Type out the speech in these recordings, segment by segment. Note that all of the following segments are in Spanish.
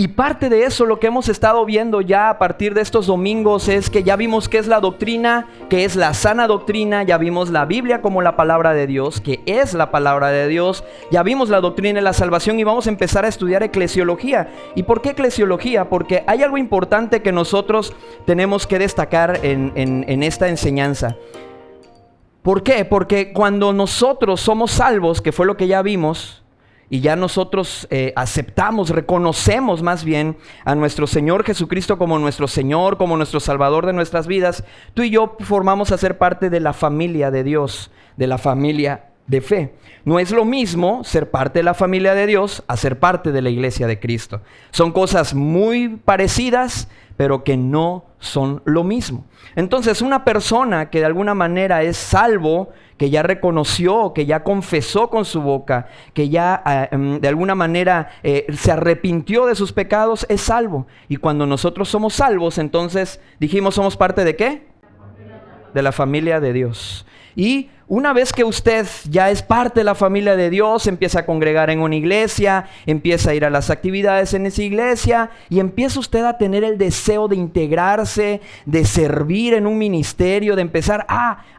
Y parte de eso, lo que hemos estado viendo ya a partir de estos domingos, es que ya vimos qué es la doctrina, qué es la sana doctrina, ya vimos la Biblia como la palabra de Dios, que es la palabra de Dios, ya vimos la doctrina de la salvación y vamos a empezar a estudiar eclesiología. ¿Y por qué eclesiología? Porque hay algo importante que nosotros tenemos que destacar en esta enseñanza. ¿Por qué? Porque cuando nosotros somos salvos, que fue lo que ya vimos, y ya nosotros aceptamos, reconocemos más bien a nuestro Señor Jesucristo como nuestro Señor, como nuestro Salvador de nuestras vidas, tú y yo formamos a ser parte de la familia de Dios, de la familia de fe. No es lo mismo ser parte de la familia de Dios a ser parte de la iglesia de Cristo. Son cosas muy parecidas, pero que no son lo mismo. Entonces, una persona que de alguna manera es salvo, que ya reconoció, que ya confesó con su boca, que ya de alguna manera se arrepintió de sus pecados, es salvo. Y cuando nosotros somos salvos, entonces dijimos, ¿somos parte de qué? De la familia de Dios. Y una vez que usted ya es parte de la familia de Dios, empieza a congregar en una iglesia, empieza a ir a las actividades en esa iglesia y empieza usted a tener el deseo de integrarse, de servir en un ministerio, de empezar,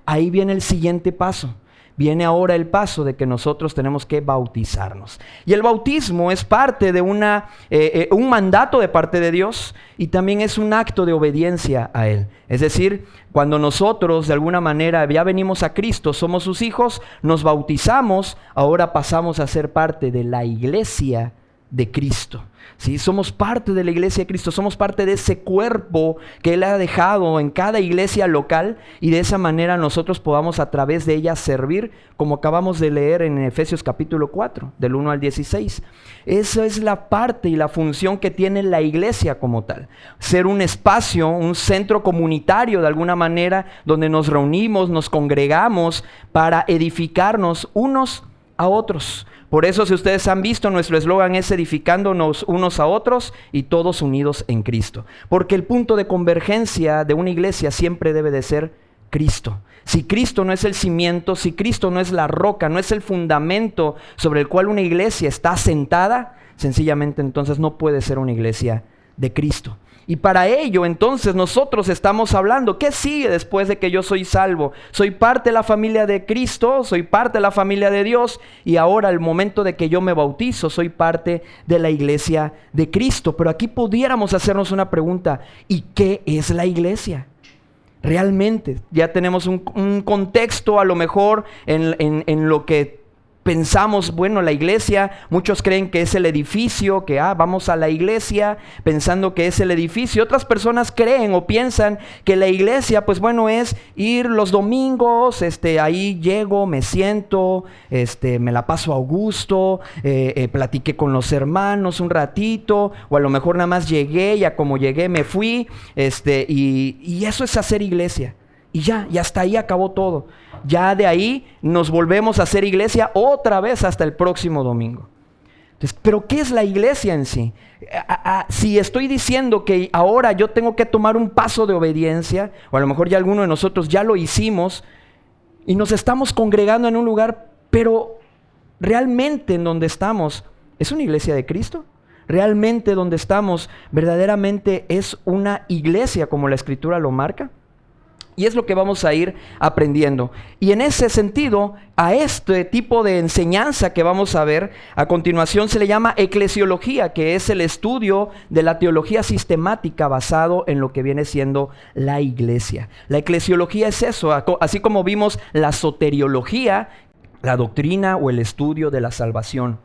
ahí viene el siguiente paso. Viene ahora el paso de que nosotros tenemos que bautizarnos. Y el bautismo es parte de un mandato de parte de Dios y también es un acto de obediencia a Él. Es decir, cuando nosotros de alguna manera ya venimos a Cristo, somos sus hijos, nos bautizamos, ahora pasamos a ser parte de la iglesia de Cristo. ¿Sí? Somos parte de la iglesia de Cristo, somos parte de ese cuerpo que Él ha dejado en cada iglesia local y de esa manera nosotros podamos a través de ella servir, como acabamos de leer en Efesios capítulo 4, del 1 al 16. Esa es la parte y la función que tiene la iglesia como tal. Ser un espacio, un centro comunitario de alguna manera, donde nos reunimos, nos congregamos para edificarnos unos a otros. Por eso, si ustedes han visto, nuestro eslogan es edificándonos unos a otros y todos unidos en Cristo. Porque el punto de convergencia de una iglesia siempre debe de ser Cristo. Si Cristo no es el cimiento, si Cristo no es la roca, no es el fundamento sobre el cual una iglesia está asentada, sencillamente entonces no puede ser una iglesia de Cristo. Y para ello entonces nosotros estamos hablando, ¿qué sigue después de que yo soy salvo? Soy parte de la familia de Cristo, soy parte de la familia de Dios y ahora al momento de que yo me bautizo soy parte de la iglesia de Cristo. Pero aquí pudiéramos hacernos una pregunta, ¿y qué es la iglesia? Realmente ya tenemos un contexto a lo mejor en lo que pensamos, bueno, la iglesia, muchos creen que es el edificio, que vamos a la iglesia pensando que es el edificio. Otras personas creen o piensan que la iglesia, pues bueno, es ir los domingos, ahí llego, me siento, me la paso a gusto, platiqué con los hermanos un ratito, o a lo mejor nada más llegué, ya como llegué me fui, y eso es hacer iglesia. Y hasta ahí acabó todo. Ya de ahí nos volvemos a hacer iglesia otra vez hasta el próximo domingo. Entonces, ¿pero qué es la iglesia en sí? Si estoy diciendo que ahora yo tengo que tomar un paso de obediencia, o a lo mejor ya alguno de nosotros ya lo hicimos, y nos estamos congregando en un lugar, pero realmente en donde estamos, ¿es una iglesia de Cristo? ¿Realmente donde estamos verdaderamente es una iglesia como la Escritura lo marca? Y es lo que vamos a ir aprendiendo. Y en ese sentido, a este tipo de enseñanza que vamos a ver a continuación se le llama eclesiología, que es el estudio de la teología sistemática basado en lo que viene siendo la iglesia. La eclesiología es eso, así como vimos la soteriología, la doctrina o el estudio de la salvación.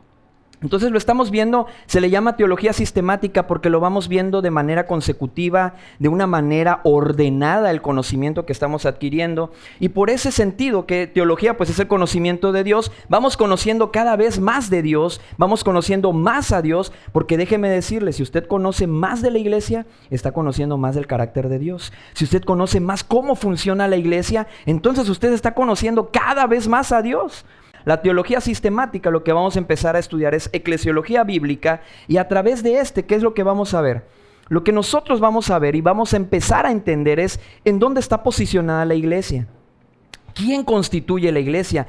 Entonces lo estamos viendo, se le llama teología sistemática porque lo vamos viendo de manera consecutiva, de una manera ordenada el conocimiento que estamos adquiriendo. Y por ese sentido que teología pues es el conocimiento de Dios, vamos conociendo cada vez más de Dios, vamos conociendo más a Dios, porque déjeme decirle, si usted conoce más de la iglesia, está conociendo más del carácter de Dios. Si usted conoce más cómo funciona la iglesia, entonces usted está conociendo cada vez más a Dios. La teología sistemática, lo que vamos a empezar a estudiar es eclesiología bíblica, y a través de ¿qué es lo que vamos a ver? Lo que nosotros vamos a ver y vamos a empezar a entender es en dónde está posicionada la iglesia. ¿Quién constituye la iglesia?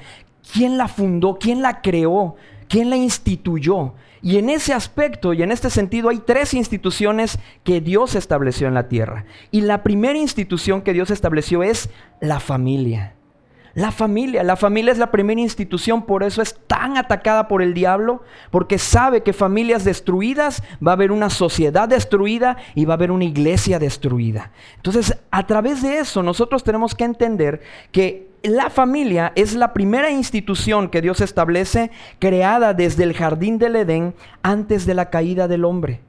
¿Quién la fundó? ¿Quién la creó? ¿Quién la instituyó? Y en ese aspecto y en este sentido hay 3 instituciones que Dios estableció en la tierra. Y la primera institución que Dios estableció es la familia. La familia es la primera institución, por eso es tan atacada por el diablo, porque sabe que familias destruidas va a haber una sociedad destruida y va a haber una iglesia destruida. Entonces, a través de eso nosotros tenemos que entender que la familia es la primera institución que Dios establece, creada desde el jardín del Edén antes de la caída del hombre.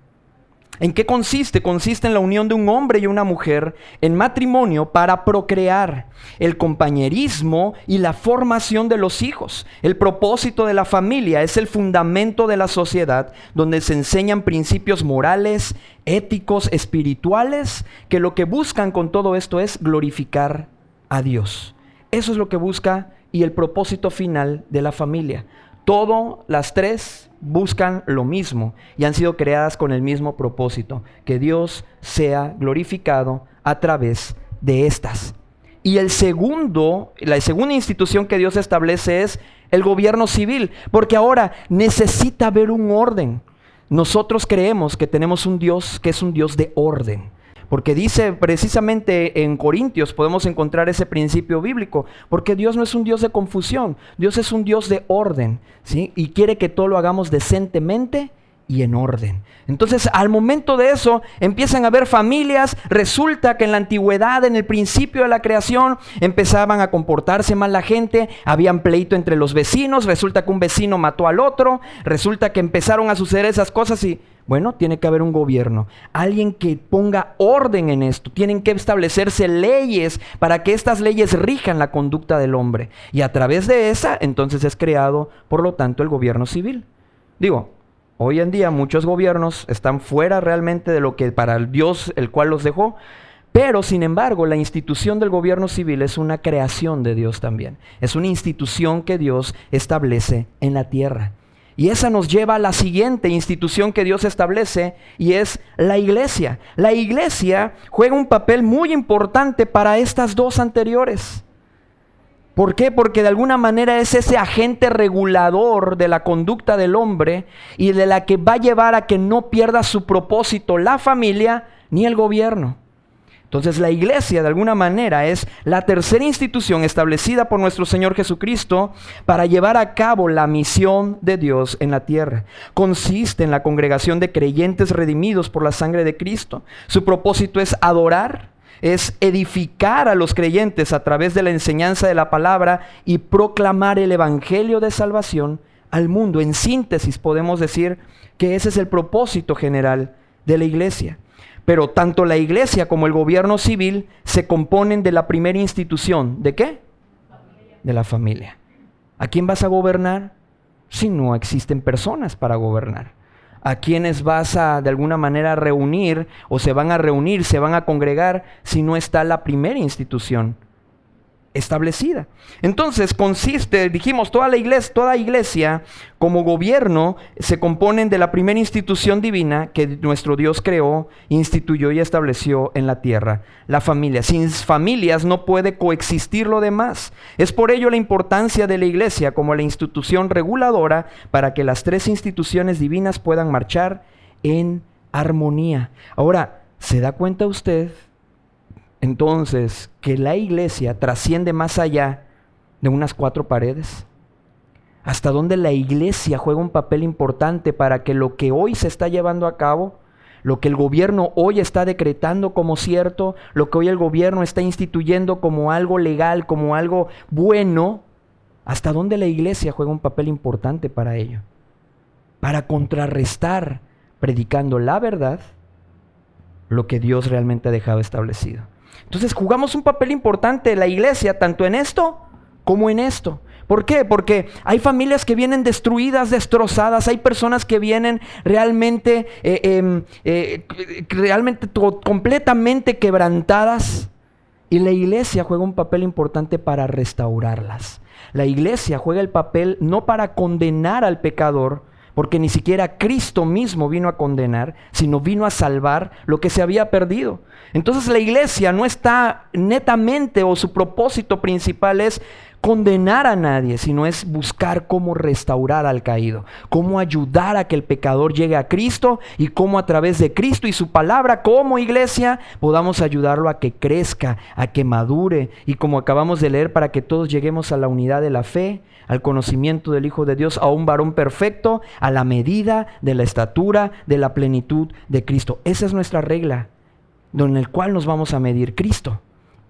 ¿En qué consiste? Consiste en la unión de un hombre y una mujer en matrimonio para procrear, el compañerismo y la formación de los hijos. El propósito de la familia es el fundamento de la sociedad, donde se enseñan principios morales, éticos, espirituales, que lo que buscan con todo esto es glorificar a Dios. Eso es lo que busca y el propósito final de la familia. Todas las 3 buscan lo mismo y han sido creadas con el mismo propósito, que Dios sea glorificado a través de estas. Y la segunda institución que Dios establece es el gobierno civil, porque ahora necesita haber un orden. Nosotros creemos que tenemos un Dios que es un Dios de orden. Porque dice precisamente en Corintios podemos encontrar ese principio bíblico, porque Dios no es un Dios de confusión, Dios es un Dios de orden, ¿sí? Y quiere que todo lo hagamos decentemente y en orden. Entonces, al momento de eso, empiezan a haber familias. Resulta que en la antigüedad, en el principio de la creación, empezaban a comportarse mal la gente, habían pleito entre los vecinos, resulta que un vecino mató al otro, resulta que empezaron a suceder esas cosas y bueno, tiene que haber un gobierno, alguien que ponga orden en esto. Tienen que establecerse leyes para que estas leyes rijan la conducta del hombre. Y a través de esa, entonces es creado, por lo tanto, el gobierno civil. Hoy en día muchos gobiernos están fuera realmente de lo que para el Dios el cual los dejó. Pero, sin embargo, la institución del gobierno civil es una creación de Dios también. Es una institución que Dios establece en la tierra. Y esa nos lleva a la siguiente institución que Dios establece, y es la iglesia. La iglesia juega un papel muy importante para estas 2 anteriores. ¿Por qué? Porque de alguna manera es ese agente regulador de la conducta del hombre y de la que va a llevar a que no pierda su propósito la familia ni el gobierno. Entonces la iglesia de alguna manera es la tercera institución establecida por nuestro Señor Jesucristo para llevar a cabo la misión de Dios en la tierra. Consiste en la congregación de creyentes redimidos por la sangre de Cristo. Su propósito es adorar, es edificar a los creyentes a través de la enseñanza de la palabra y proclamar el evangelio de salvación al mundo. En síntesis podemos decir que ese es el propósito general de la iglesia. Pero tanto la iglesia como el gobierno civil se componen de la primera institución. ¿De qué? De la familia. ¿A quién vas a gobernar si no existen personas para gobernar? ¿A quiénes vas a de alguna manera reunir o se van a reunir, se van a congregar si no está la primera institución establecida? Entonces consiste, dijimos, toda iglesia como gobierno se componen de la primera institución divina que nuestro Dios creó, instituyó y estableció en la tierra, la familia. Sin familias no puede coexistir lo demás. Es por ello la importancia de la iglesia como la institución reguladora para que las 3 instituciones divinas puedan marchar en armonía. Ahora, ¿se da cuenta usted entonces que la iglesia trasciende más allá de unas 4 paredes? Hasta donde la iglesia juega un papel importante para que lo que hoy se está llevando a cabo, lo que el gobierno hoy está decretando como cierto, lo que hoy el gobierno está instituyendo como algo legal, como algo bueno, hasta donde la iglesia juega un papel importante para ello, para contrarrestar, predicando la verdad, lo que Dios realmente ha dejado establecido. Entonces jugamos un papel importante la iglesia, tanto en esto como en esto. ¿Por qué? Porque hay familias que vienen destruidas, destrozadas, hay personas que vienen realmente, completamente quebrantadas, y la iglesia juega un papel importante para restaurarlas. La iglesia juega el papel no para condenar al pecador, porque ni siquiera Cristo mismo vino a condenar, sino vino a salvar lo que se había perdido. Entonces la iglesia no está netamente, o su propósito principal es condenar a nadie, sino es buscar cómo restaurar al caído, cómo ayudar a que el pecador llegue a Cristo y cómo a través de Cristo y su palabra como iglesia podamos ayudarlo a que crezca, a que madure y como acabamos de leer, para que todos lleguemos a la unidad de la fe, al conocimiento del Hijo de Dios, a un varón perfecto, a la medida de la estatura de la plenitud de Cristo. Esa es nuestra regla, en el cual nos vamos a medir Cristo.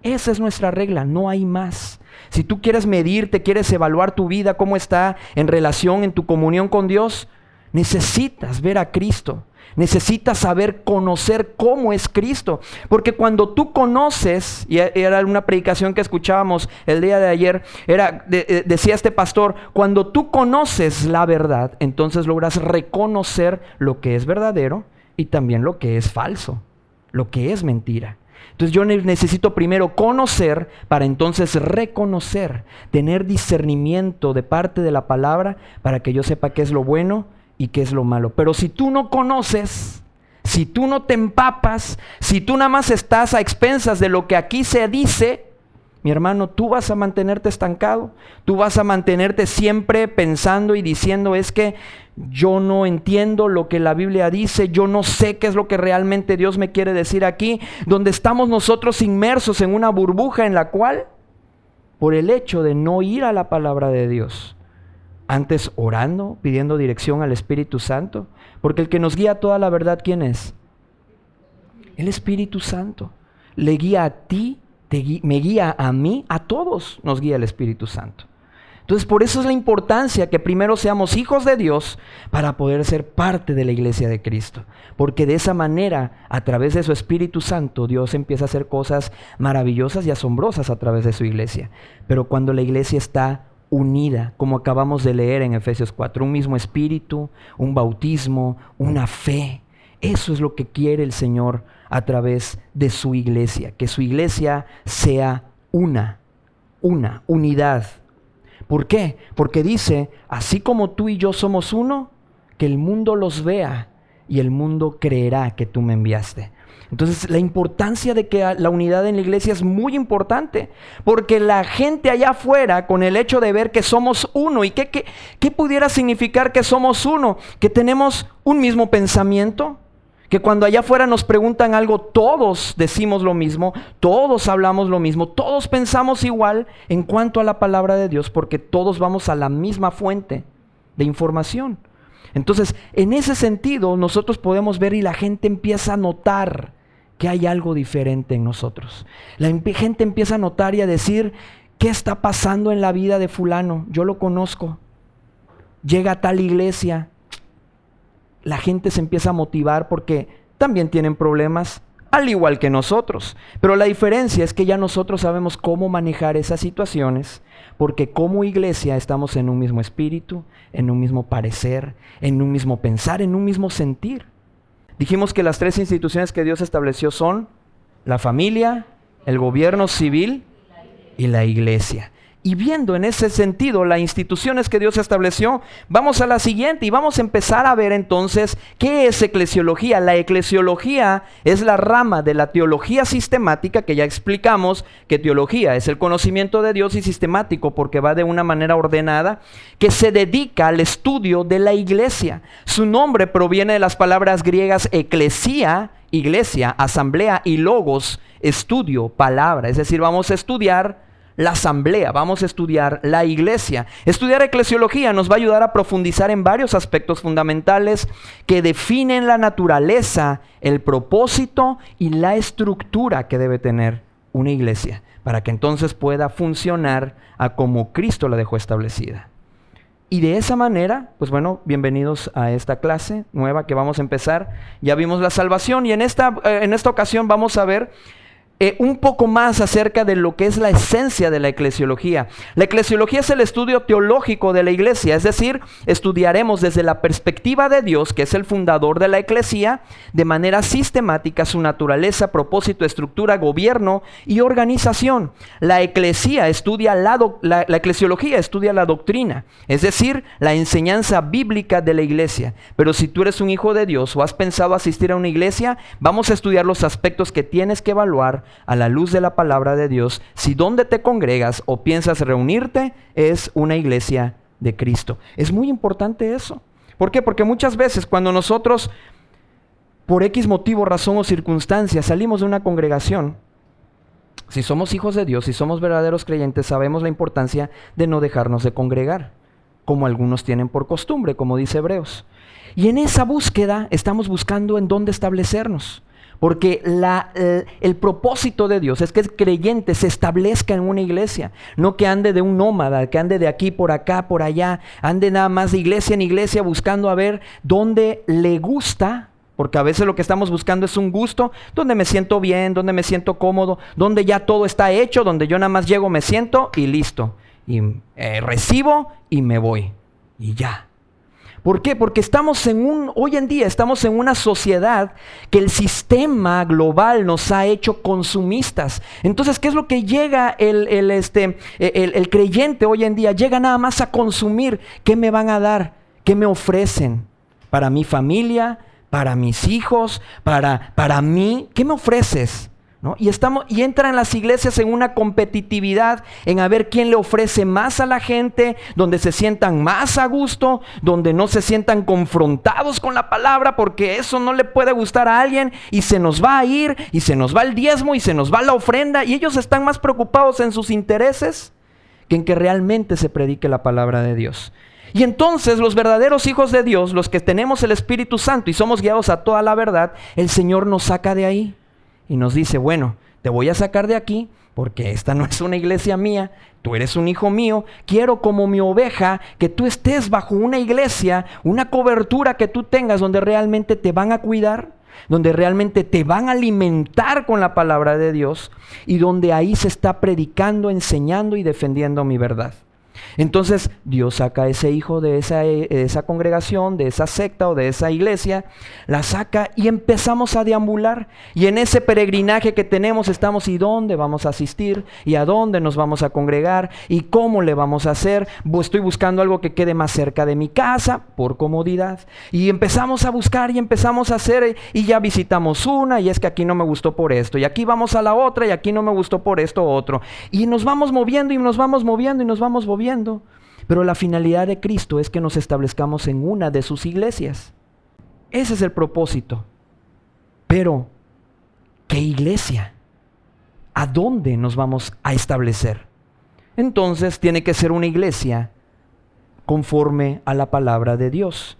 Esa es nuestra regla, no hay más. Si tú quieres medirte, quieres evaluar tu vida, cómo está en relación, en tu comunión con Dios, necesitas ver a Cristo. Necesitas saber, conocer cómo es Cristo. Porque cuando tú conoces, y era una predicación que escuchábamos el día de ayer, decía este pastor, cuando tú conoces la verdad, entonces logras reconocer lo que es verdadero y también lo que es falso, lo que es mentira. Entonces yo necesito primero conocer para entonces reconocer, tener discernimiento de parte de la palabra para que yo sepa qué es lo bueno y qué es lo malo. Pero si tú no conoces, si tú no te empapas, si tú nada más estás a expensas de lo que aquí se dice, mi hermano, tú vas a mantenerte estancado, tú vas a mantenerte siempre pensando y diciendo, es que yo no entiendo lo que la Biblia dice, yo no sé qué es lo que realmente Dios me quiere decir aquí, donde estamos nosotros inmersos en una burbuja en la cual, por el hecho de no ir a la palabra de Dios, antes orando, pidiendo dirección al Espíritu Santo, porque el que nos guía a toda la verdad, ¿quién es? El Espíritu Santo. Le guía a ti, me guía a mí, a todos nos guía el Espíritu Santo. Entonces por eso es la importancia que primero seamos hijos de Dios para poder ser parte de la iglesia de Cristo. Porque de esa manera, a través de su Espíritu Santo, Dios empieza a hacer cosas maravillosas y asombrosas a través de su iglesia. Pero cuando la iglesia está unida, como acabamos de leer en Efesios 4, un mismo espíritu, un bautismo, una fe. Eso es lo que quiere el Señor a través de su iglesia, que su iglesia sea unidad. ¿Por qué? Porque dice, así como tú y yo somos uno, que el mundo los vea y el mundo creerá que tú me enviaste. Entonces la importancia de que la unidad en la iglesia es muy importante, porque la gente allá afuera, con el hecho de ver que somos uno, ¿y qué pudiera significar que somos uno? Que tenemos un mismo pensamiento, que cuando allá afuera nos preguntan algo, todos decimos lo mismo, todos hablamos lo mismo, todos pensamos igual en cuanto a la palabra de Dios, porque todos vamos a la misma fuente de información. Entonces, en ese sentido, nosotros podemos ver y la gente empieza a notar que hay algo diferente en nosotros. La gente empieza a notar y a decir, ¿qué está pasando en la vida de fulano? Yo lo conozco. Llega a tal iglesia. La gente se empieza a motivar porque también tienen problemas, al igual que nosotros. Pero la diferencia es que ya nosotros sabemos cómo manejar esas situaciones, porque como iglesia estamos en un mismo espíritu, en un mismo parecer, en un mismo pensar, en un mismo sentir. Dijimos que las tres instituciones que Dios estableció son la familia, el gobierno civil y la iglesia. Y viendo en ese sentido las instituciones que Dios estableció, vamos a la siguiente y vamos a empezar a ver entonces qué es eclesiología. La eclesiología es la rama de la teología sistemática, que ya explicamos que teología es el conocimiento de Dios y sistemático porque va de una manera ordenada, que se dedica al estudio de la iglesia. Su nombre proviene de las palabras griegas eclesia, iglesia, asamblea, y logos, estudio, palabra. Es decir, vamos a estudiar la asamblea, vamos a estudiar la iglesia. Estudiar eclesiología nos va a ayudar a profundizar en varios aspectos fundamentales que definen la naturaleza, el propósito y la estructura que debe tener una iglesia, para que entonces pueda funcionar a como Cristo la dejó establecida. Y de esa manera, pues bueno, bienvenidos a esta clase nueva que vamos a empezar. Ya vimos la salvación y en esta ocasión vamos a ver un poco más acerca de lo que es la esencia de la eclesiología. La eclesiología es el estudio teológico de la iglesia, es decir, estudiaremos desde la perspectiva de Dios, que es el fundador de la eclesia, de manera sistemática su naturaleza, propósito, estructura, gobierno y organización. La eclesiología estudia la doctrina, es decir, la enseñanza bíblica de la iglesia. Pero si tú eres un hijo de Dios o has pensado asistir a una iglesia, vamos a estudiar los aspectos que tienes que evaluar a la luz de la palabra de Dios si donde te congregas o piensas reunirte es una iglesia de Cristo. Es muy importante eso. ¿Por qué? Porque muchas veces cuando nosotros, por X motivo, razón o circunstancia, salimos de una congregación, si somos hijos de Dios, si somos verdaderos creyentes, sabemos la importancia de no dejarnos de congregar, como algunos tienen por costumbre, como dice Hebreos. Y en esa búsqueda estamos buscando en dónde establecernos. Porque el propósito de Dios es que el creyente se establezca en una iglesia, no que ande de un nómada, que ande de aquí por acá, por allá, ande nada más de iglesia en iglesia buscando a ver dónde le gusta, porque a veces lo que estamos buscando es un gusto, donde me siento bien, donde me siento cómodo, donde ya todo está hecho, donde yo nada más llego, me siento y listo, y recibo y me voy, y ya. ¿Por qué? Porque hoy en día estamos en una sociedad que el sistema global nos ha hecho consumistas. Entonces, ¿qué es lo que llega el creyente hoy en día? Llega nada más a consumir. ¿Qué me van a dar? ¿Qué me ofrecen? ¿Para mi familia? ¿Para mis hijos? ¿Para mí? ¿Qué me ofreces? ¿No? Y entran las iglesias en una competitividad, en a ver quién le ofrece más a la gente, donde se sientan más a gusto, donde no se sientan confrontados con la palabra, porque eso no le puede gustar a alguien, y se nos va a ir, y se nos va el diezmo, y se nos va la ofrenda, y ellos están más preocupados en sus intereses que en que realmente se predique la palabra de Dios. Y entonces los verdaderos hijos de Dios, los que tenemos el Espíritu Santo y somos guiados a toda la verdad, el Señor nos saca de ahí. Y nos dice, bueno, te voy a sacar de aquí porque esta no es una iglesia mía, tú eres un hijo mío, quiero como mi oveja que tú estés bajo una iglesia, una cobertura que tú tengas donde realmente te van a cuidar, donde realmente te van a alimentar con la palabra de Dios y donde ahí se está predicando, enseñando y defendiendo mi verdad. Entonces Dios saca a ese hijo de esa congregación, de esa secta o de esa iglesia, la saca y empezamos a deambular. Y en ese peregrinaje que tenemos estamos, ¿y dónde vamos a asistir? ¿Y a dónde nos vamos a congregar? ¿Y cómo le vamos a hacer? Estoy buscando algo que quede más cerca de mi casa, por comodidad. Y empezamos a buscar y empezamos a hacer, y ya visitamos una, y es que aquí no me gustó por esto, y aquí vamos a la otra, y aquí no me gustó por esto otro. Y nos vamos moviendo y nos vamos moviendo y nos vamos moviendo. Pero la finalidad de Cristo es que nos establezcamos en una de sus iglesias. Ese es el propósito. Pero, ¿qué iglesia? ¿A dónde nos vamos a establecer? Entonces tiene que ser una iglesia conforme a la palabra de Dios.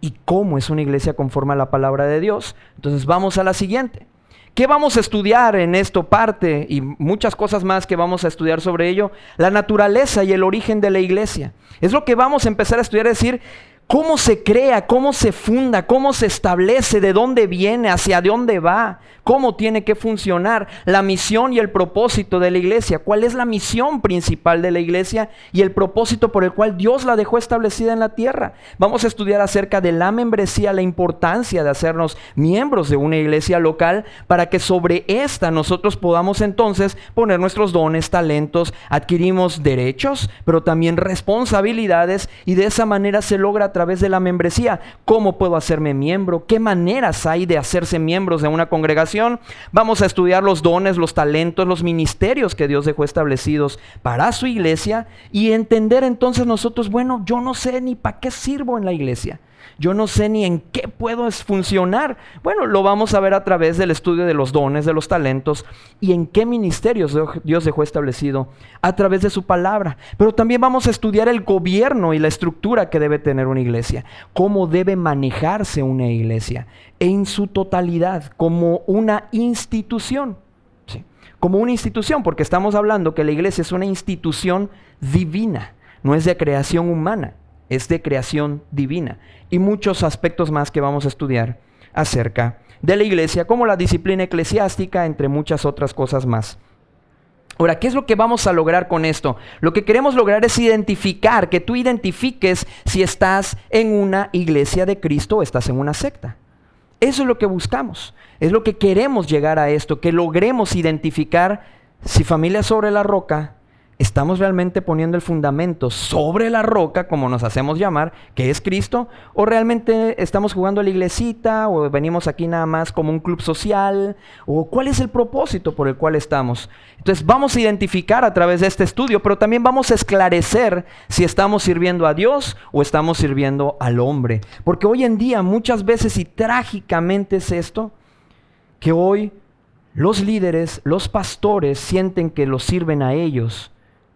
¿Y cómo es una iglesia conforme a la palabra de Dios? Entonces vamos a la siguiente. ¿Qué vamos a estudiar en esto parte? Y muchas cosas más que vamos a estudiar sobre ello. La naturaleza y el origen de la iglesia. Es lo que vamos a empezar a estudiar, es decir, cómo se crea, cómo se funda, cómo se establece, de dónde viene, hacia dónde va, cómo tiene que funcionar, la misión y el propósito de la iglesia. ¿Cuál es la misión principal de la iglesia y el propósito por el cual Dios la dejó establecida en la tierra? Vamos a estudiar acerca de la membresía, la importancia de hacernos miembros de una iglesia local para que sobre esta nosotros podamos entonces poner nuestros dones, talentos, adquirimos derechos, pero también responsabilidades, y de esa manera se logra a través de la membresía. ¿Cómo puedo hacerme miembro? ¿Qué maneras hay de hacerse miembros de una congregación? Vamos a estudiar los dones, los talentos, los ministerios que Dios dejó establecidos para su iglesia y entender entonces nosotros, bueno, yo no sé ni para qué sirvo en la iglesia. Yo no sé ni en qué puedo funcionar. Bueno, lo vamos a ver a través del estudio de los dones, de los talentos y en qué ministerios Dios dejó establecido a través de su palabra. Pero también vamos a estudiar el gobierno y la estructura que debe tener una iglesia. Cómo debe manejarse una iglesia en su totalidad como una institución. ¿Sí? Como una institución, porque estamos hablando que la iglesia es una institución divina, no es de creación humana. Es de creación divina. Y muchos aspectos más que vamos a estudiar acerca de la iglesia, como la disciplina eclesiástica, entre muchas otras cosas más. Ahora, ¿qué es lo que vamos a lograr con esto? Lo que queremos lograr es identificar, que tú identifiques si estás en una iglesia de Cristo o estás en una secta. Eso es lo que buscamos. Es lo que queremos llegar a esto, que logremos identificar si Familia Sobre la Roca ¿Estamos realmente poniendo el fundamento sobre la roca, como nos hacemos llamar, que es Cristo? ¿O realmente estamos jugando a la iglesita? ¿O venimos aquí nada más como un club social? ¿O cuál es el propósito por el cual estamos? Entonces vamos a identificar a través de este estudio, pero también vamos a esclarecer si estamos sirviendo a Dios o estamos sirviendo al hombre. Porque hoy en día muchas veces, y trágicamente es esto, que hoy los líderes, los pastores sienten que los sirven a ellos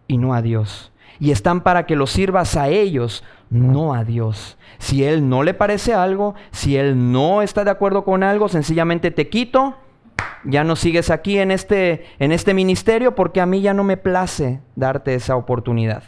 y no a Dios. Y están para que los sirvas a ellos, no a Dios. Si Él no le parece algo, si Él no está de acuerdo con algo, sencillamente te quito. Ya no sigues aquí en este ministerio porque a mí ya no me place darte esa oportunidad.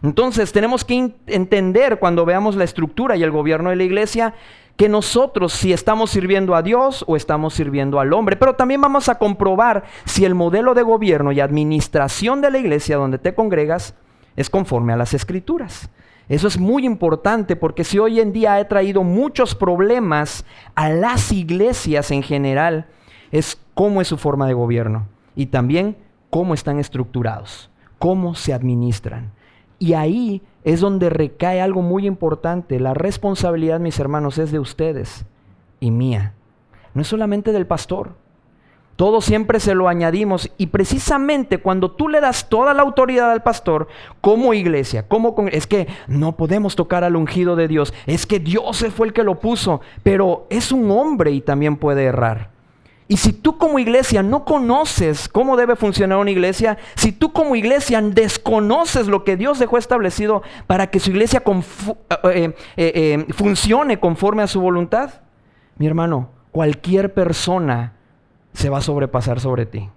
Entonces tenemos que entender cuando veamos la estructura y el gobierno de la iglesia que nosotros si estamos sirviendo a Dios o estamos sirviendo al hombre. Pero también vamos a comprobar si el modelo de gobierno y administración de la iglesia donde te congregas es conforme a las Escrituras. Eso es muy importante porque si hoy en día ha traído muchos problemas a las iglesias en general, es cómo es su forma de gobierno y también cómo están estructurados, cómo se administran. Y ahí es donde recae algo muy importante. La responsabilidad, mis hermanos, es de ustedes y mía. No es solamente del pastor. Todo siempre se lo añadimos. Y precisamente cuando tú le das toda la autoridad al pastor, como iglesia, es que no podemos tocar al ungido de Dios. Es que Dios fue el que lo puso. Pero es un hombre y también puede errar. Y si tú como iglesia no conoces cómo debe funcionar una iglesia, si tú como iglesia desconoces lo que Dios dejó establecido para que su iglesia funcione conforme a su voluntad, mi hermano, cualquier persona se va a sobrepasar sobre ti.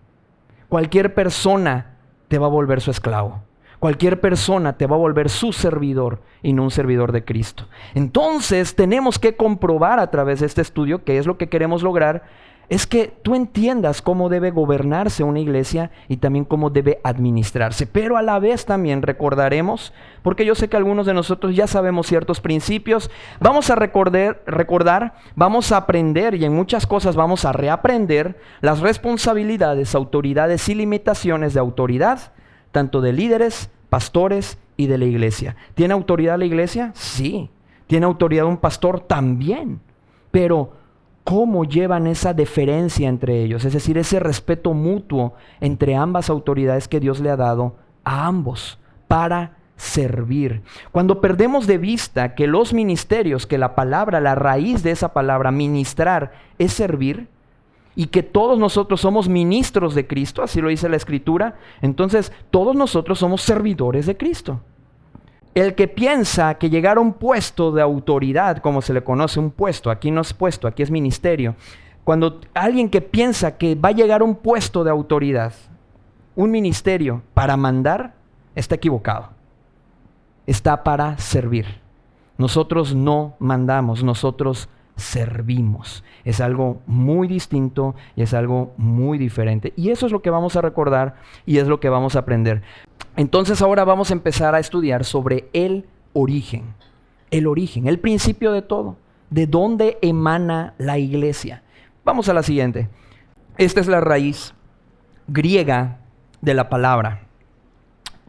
Cualquier persona te va a volver su esclavo. Cualquier persona te va a volver su servidor y no un servidor de Cristo. Entonces tenemos que comprobar a través de este estudio, que es lo que queremos lograr, es que tú entiendas cómo debe gobernarse una iglesia y también cómo debe administrarse. Pero a la vez también recordaremos, porque yo sé que algunos de nosotros ya sabemos ciertos principios, vamos a recordar, vamos a aprender y en muchas cosas vamos a reaprender las responsabilidades, autoridades y limitaciones de autoridad, tanto de líderes, pastores y de la iglesia. ¿Tiene autoridad la iglesia? Sí. ¿Tiene autoridad un pastor? También. Pero ¿cómo llevan esa deferencia entre ellos? Es decir, ese respeto mutuo entre ambas autoridades que Dios le ha dado a ambos para servir. Cuando perdemos de vista que los ministerios, que la palabra, la raíz de esa palabra, ministrar, es servir, y que todos nosotros somos ministros de Cristo, así lo dice la Escritura, entonces todos nosotros somos servidores de Cristo. El que piensa que llegar a un puesto de autoridad, como se le conoce un puesto, aquí no es puesto, aquí es ministerio. Cuando alguien que piensa que va a llegar a un puesto de autoridad, un ministerio para mandar, está equivocado. Está para servir. Nosotros no mandamos, nosotros servimos. Es algo muy distinto y es algo muy diferente. Y eso es lo que vamos a recordar y es lo que vamos a aprender. Entonces ahora vamos a empezar a estudiar sobre el origen, el principio de todo, de dónde emana la iglesia. Vamos a la siguiente. Esta es la raíz griega de la palabra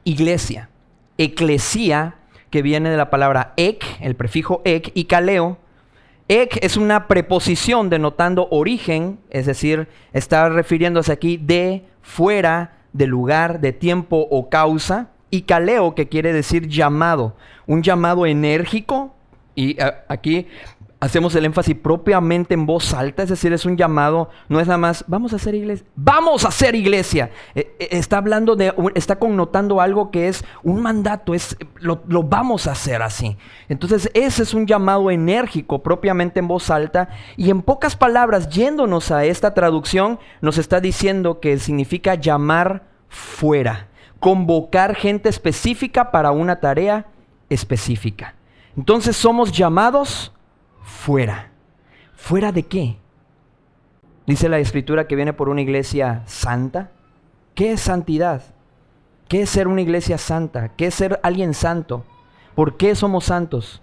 iglesia, eclesía, que viene de la palabra ek, el prefijo ek, y kaleo. Ek es una preposición denotando origen, es decir, está refiriéndose aquí de, fuera, de lugar, de tiempo o causa, y kaleo, que quiere decir llamado, un llamado enérgico, y aquí hacemos el énfasis propiamente en voz alta, es decir, es un llamado, no es nada más, vamos a hacer iglesia, ¡vamos a hacer iglesia! Está hablando está connotando algo que es un mandato, lo vamos a hacer así. Entonces, ese es un llamado enérgico, propiamente en voz alta, y en pocas palabras, yéndonos a esta traducción, nos está diciendo que significa llamar fuera, convocar gente específica para una tarea específica. Entonces, somos llamados fuera. ¿Fuera de qué? Dice la Escritura que viene por una iglesia santa. ¿Qué es santidad? ¿Qué es ser una iglesia santa? ¿Qué es ser alguien santo? ¿Por qué somos santos?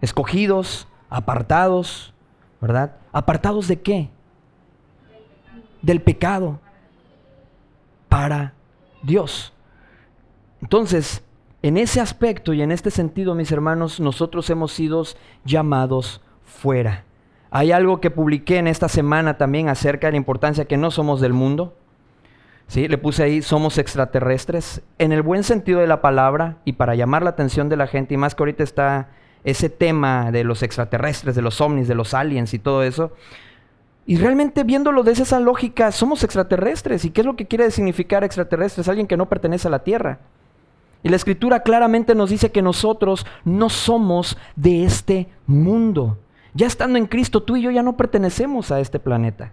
Escogidos, apartados, ¿verdad? ¿Apartados de qué? Del pecado. Para Dios. Entonces, en ese aspecto y en este sentido, mis hermanos, nosotros hemos sido llamados fuera. Hay algo que publiqué en esta semana también acerca de la importancia que no somos del mundo. ¿Sí? Le puse ahí, somos extraterrestres, en el buen sentido de la palabra y para llamar la atención de la gente, y más que ahorita está ese tema de los extraterrestres, de los ovnis, de los aliens y todo eso. Y realmente viéndolo desde esa lógica, somos extraterrestres. ¿Y qué es lo que quiere significar extraterrestres? Alguien que no pertenece a la Tierra. Y la Escritura claramente nos dice que nosotros no somos de este mundo. Ya estando en Cristo, tú y yo ya no pertenecemos a este planeta.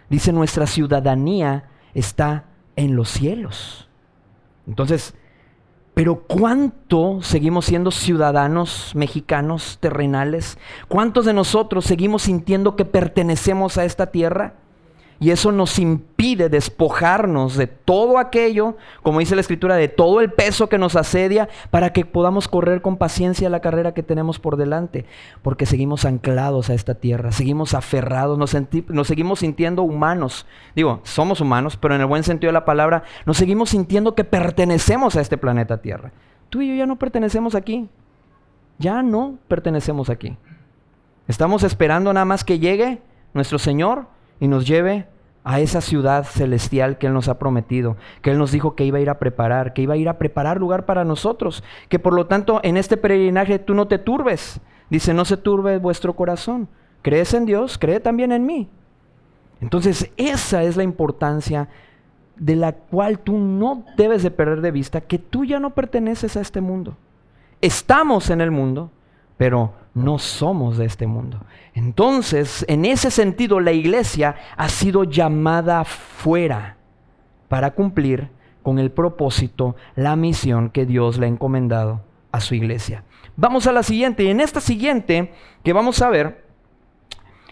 Dice, nuestra ciudadanía está en los cielos. Entonces, ¿pero cuánto seguimos siendo ciudadanos mexicanos terrenales? ¿Cuántos de nosotros seguimos sintiendo que pertenecemos a esta tierra? Y eso nos impide despojarnos de todo aquello, como dice la Escritura, de todo el peso que nos asedia, para que podamos correr con paciencia la carrera que tenemos por delante. Porque seguimos anclados a esta tierra, seguimos aferrados, nos seguimos sintiendo humanos. Digo, somos humanos, pero en el buen sentido de la palabra, nos seguimos sintiendo que pertenecemos a este planeta Tierra. Tú y yo ya no pertenecemos aquí. Ya no pertenecemos aquí. Estamos esperando nada más que llegue nuestro Señor y nos lleve a esa ciudad celestial que Él nos ha prometido, que Él nos dijo que iba a ir a preparar, que iba a ir a preparar lugar para nosotros, que por lo tanto en este peregrinaje tú no te turbes. Dice, no se turbe vuestro corazón. ¿Crees en Dios? Cree también en mí. Entonces esa es la importancia de la cual tú no debes de perder de vista, que tú ya no perteneces a este mundo. Estamos en el mundo, pero no somos de este mundo. Entonces, en ese sentido, la iglesia ha sido llamada fuera para cumplir con el propósito, la misión que Dios le ha encomendado a su iglesia. Vamos a la siguiente, y en esta siguiente que vamos a ver,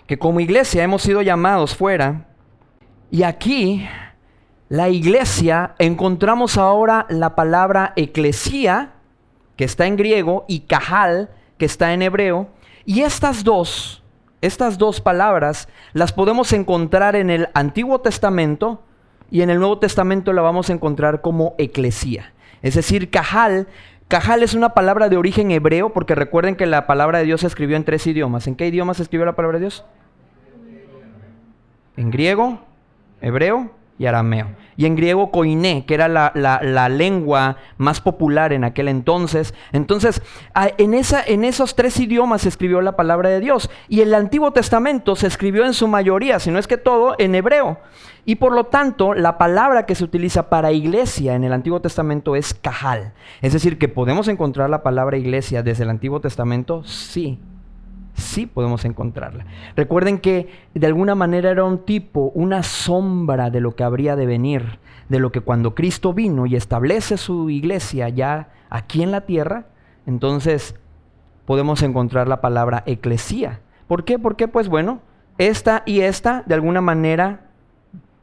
que como iglesia hemos sido llamados fuera, y aquí la iglesia encontramos ahora la palabra eclesía, que está en griego, y kahal, que está en hebreo, y estas dos palabras las podemos encontrar en el Antiguo Testamento y en el Nuevo Testamento la vamos a encontrar como eclesía. Es decir, kahal es una palabra de origen hebreo, porque recuerden que la palabra de Dios se escribió en 3 idiomas. ¿En qué idioma se escribió la palabra de Dios? En griego, hebreo y arameo. Y en griego koiné, que era la lengua más popular en aquel entonces. Entonces, en esos 3 idiomas se escribió la palabra de Dios. Y el Antiguo Testamento se escribió en su mayoría, si no es que todo, en hebreo. Y por lo tanto, la palabra que se utiliza para iglesia en el Antiguo Testamento es kahal. Es decir, que podemos encontrar la palabra iglesia desde el Antiguo Testamento, sí podemos encontrarla. Recuerden que de alguna manera era un tipo, una sombra de lo que habría de venir, de lo que cuando Cristo vino y establece su iglesia ya aquí en la tierra, entonces podemos encontrar la palabra eclesía. ¿Por qué? Porque pues bueno, esta y esta de alguna manera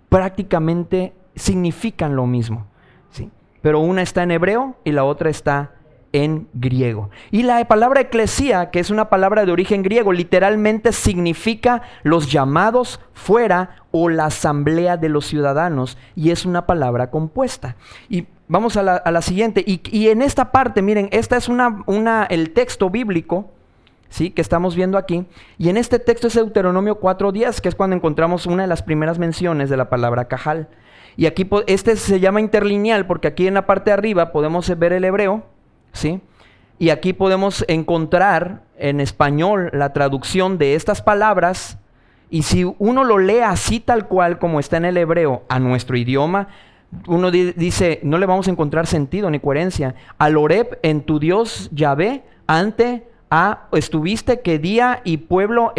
prácticamente significan lo mismo, ¿sí? Pero una está en hebreo y la otra está en griego. Y la palabra eclesía, que es una palabra de origen griego, literalmente significa los llamados fuera o la asamblea de los ciudadanos, y es una palabra compuesta. Y vamos a la siguiente, y en esta parte, miren, esta es el texto bíblico, ¿sí?, que estamos viendo aquí, y en este texto es Deuteronomio 4:10, que es cuando encontramos una de las primeras menciones de la palabra kahal. Y aquí este se llama interlineal porque aquí en la parte de arriba podemos ver el hebreo, ¿sí? Y aquí podemos encontrar en español la traducción de estas palabras, y si uno lo lee así tal cual como está en el hebreo a nuestro idioma, uno dice, no le vamos a encontrar sentido ni coherencia. Al Oreb en tu Dios Yahvé, estuviste que día y pueblo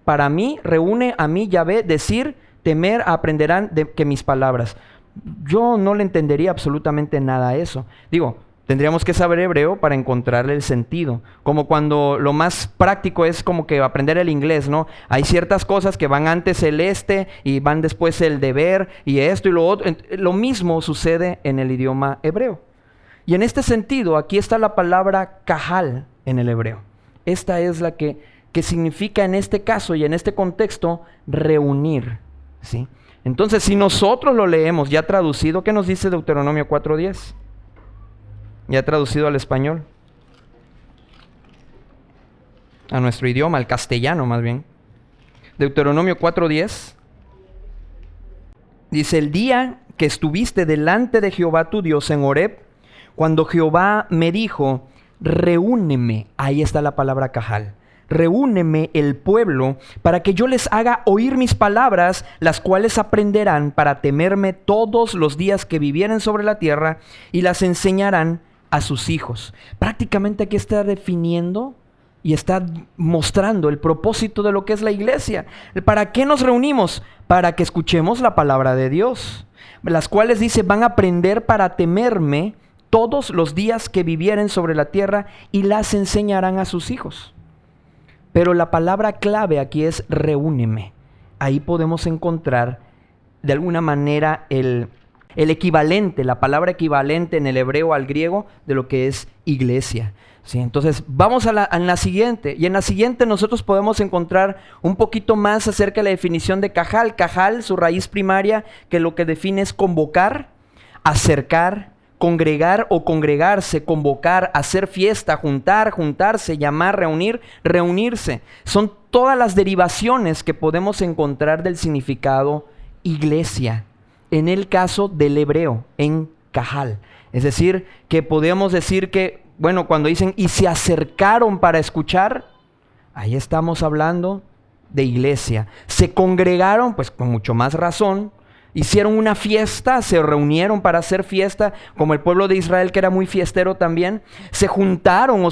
para mí reúne a mí Yahvé, decir, temer, aprenderán que mis palabras. Yo no le entendería absolutamente nada a eso. Digo, tendríamos que saber hebreo para encontrarle el sentido. Como cuando lo más práctico es como que aprender el inglés, ¿no? Hay ciertas cosas que van antes el y van después el deber y esto y lo otro. Lo mismo sucede en el idioma hebreo. Y en este sentido, aquí está la palabra kahal en el hebreo. Esta es la que significa en este caso y en este contexto reunir, ¿sí? Entonces, si nosotros lo leemos ya traducido, ¿qué nos dice Deuteronomio 4:10? Ya traducido al español, a nuestro idioma, al castellano más bien. Deuteronomio 4:10 dice: el día que estuviste delante de Jehová tu Dios en Horeb, cuando Jehová me dijo, reúneme, ahí está la palabra cajal, reúneme el pueblo para que yo les haga oír mis palabras, las cuales aprenderán para temerme todos los días que vivieren sobre la tierra, y las enseñarán a sus hijos. Prácticamente aquí está definiendo y está mostrando el propósito de lo que es la iglesia. ¿Para qué nos reunimos? Para que escuchemos la palabra de Dios, las cuales dice, van a aprender para temerme todos los días que vivieren sobre la tierra, y las enseñarán a sus hijos. Pero la palabra clave aquí es reúneme. Ahí podemos encontrar de alguna manera el equivalente, la palabra equivalente en el hebreo al griego de lo que es iglesia. ¿Sí? Entonces vamos a la siguiente, y en la siguiente nosotros podemos encontrar un poquito más acerca de la definición de cajal. Cajal, su raíz primaria, que lo que define es convocar, acercar, congregar o congregarse, convocar, hacer fiesta, juntar, juntarse, llamar, reunir, reunirse. Son todas las derivaciones que podemos encontrar del significado iglesia, en el caso del hebreo, en cajal. Es decir, que podemos decir que, bueno, cuando dicen, y se acercaron para escuchar, ahí estamos hablando de iglesia. Se congregaron, pues con mucho más razón. Hicieron una fiesta, se reunieron para hacer fiesta, como el pueblo de Israel, que era muy fiestero también. Se juntaron,